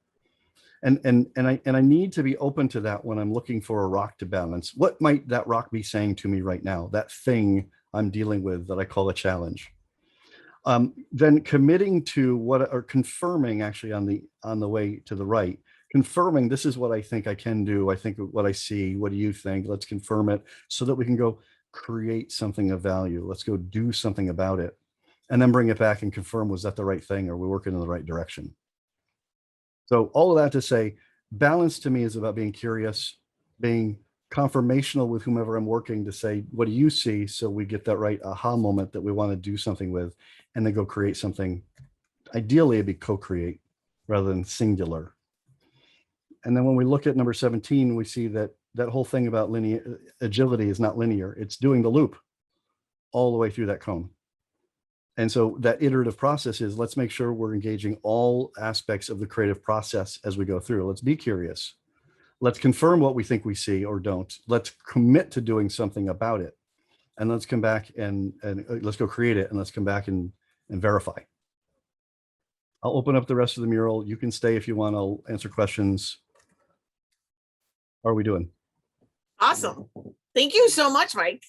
And I need to be open to that when I'm looking for a rock to balance. What might that rock be saying to me right now? That thing I'm dealing with that I call a challenge. Then committing to or confirming actually on the way to the right, confirming this is what I think I can do. I think what I see. What do you think? Let's confirm it so that we can go create something of value. Let's go do something about it, and then bring it back and confirm, was that the right thing? Are we working in the right direction? So all of that to say, balance to me is about being curious, being confirmational with whomever I'm working to say, what do you see? So we get that right aha moment that we want to do something with, and then go create something. Ideally, it'd be co-create rather than singular. And then when we look at number 17, we see that that whole thing about agility is not linear. It's doing the loop all the way through that cone. And so that iterative process is, let's make sure we're engaging all aspects of the creative process as we go through. Let's be curious. Let's confirm what we think we see or don't. Let's commit to doing something about it. And let's come back and let's go create it, and let's come back and verify. I'll open up the rest of the mural. You can stay if you want. I'll answer questions. How are we doing? Awesome. Thank you so much, Mike.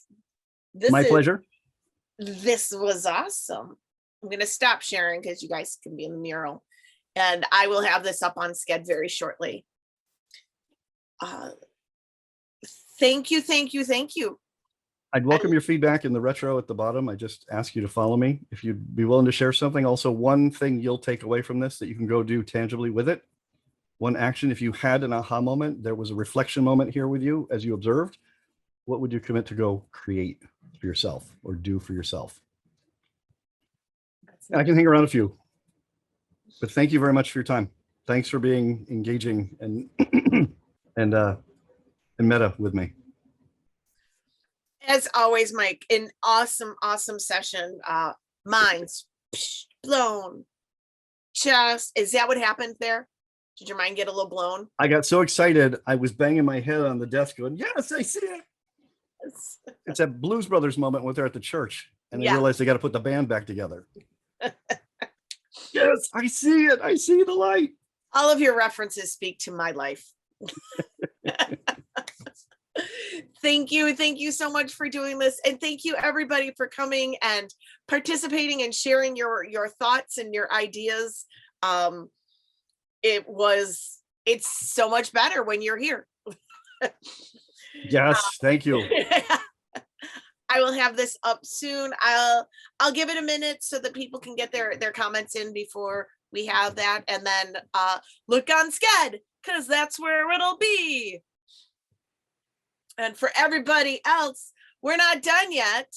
My pleasure. This was awesome. I'm going to stop sharing because you guys can be in the mural, and I will have this up on Sched very shortly. Thank you, thank you, thank you. I'd welcome your feedback in the retro at the bottom. I just ask you to follow me if you'd be willing to share something. Also, one thing you'll take away from this that you can go do tangibly with it. One action, if you had an aha moment, there was a reflection moment here with you as you observed, what would you commit to go create for yourself or do for yourself? I can hang around a few, but thank you very much for your time. Thanks for being engaging and and meta with me. As always, Mike, an awesome, awesome session. Minds blown. just, is that what happened there? Did your mind get a little blown? I got so excited. I was banging my head on the desk going, yes, I see it. It's that Blues Brothers moment when they're at the church and they Yeah. realize they got to put the band back together. Yes, I see it. I see the light. All of your references speak to my life. Thank you. Thank you so much for doing this. And thank you everybody for coming and participating and sharing your thoughts and your ideas. It's so much better when you're here. Yes, thank you. I will have this up soon. I'll give it a minute so that people can get their comments in before we have that, and then look on Sched, because that's where it'll be. And for everybody else, we're not done yet.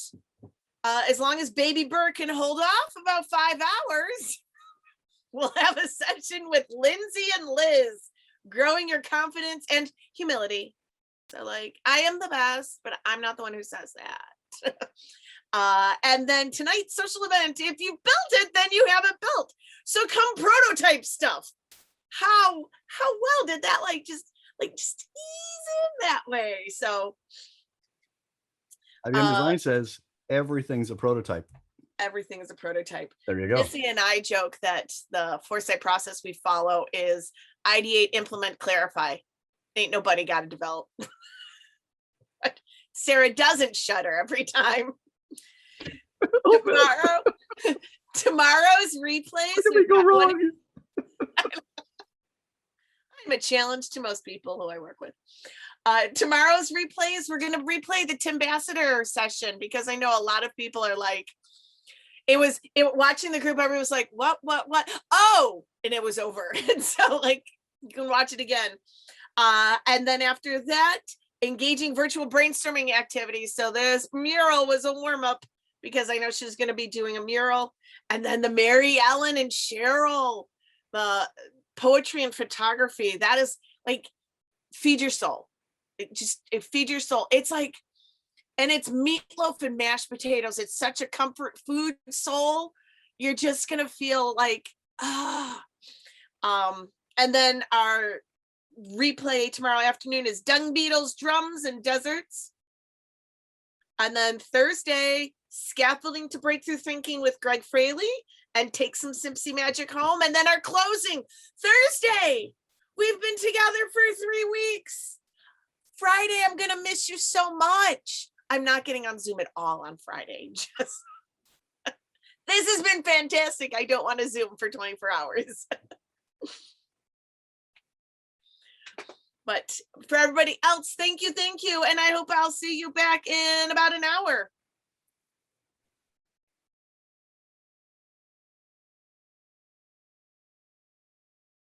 As long as Baby Burr can hold off about 5 hours, we'll have a session with Lindsay and Liz, growing your confidence and humility. So like, I am the best, but I'm not the one who says that. And then tonight's social event, if you built it, then you have it built. So come prototype stuff. How well did that just ease in that way? So IBM Design says everything's a prototype. everything is a prototype. There you go. Missy and I joke that the foresight process we follow is ideate, implement, clarify. Ain't nobody got to develop. Sarah doesn't shudder every time. Tomorrow's replays. Where did we go wrong? I'm a challenge to most people who I work with. Tomorrow's replays, we're going to replay the Tim Bassiter session, because I know a lot of people are like, watching the group, everyone was like, what? Oh, and it was over. And so you can watch it again. And then after that, engaging virtual brainstorming activities. So this mural was a warm up, because I know she's going to be doing a mural. And then the Mary Ellen and Cheryl, the poetry and photography, that is feed your soul. It feed your soul. It's and it's meatloaf and mashed potatoes. It's such a comfort food soul. You're just going to feel and then our replay tomorrow afternoon is Dung Beetles, Drums, and Deserts. And then Thursday, Scaffolding to Breakthrough Thinking with Greg Fraley, and Take Some Simpsy Magic Home. And then our closing Thursday. We've been together for 3 weeks. Friday, I'm going to miss you so much. I'm not getting on Zoom at all on Friday. This has been fantastic. I don't want to Zoom for 24 hours. But for everybody else, thank you. And I hope I'll see you back in about an hour.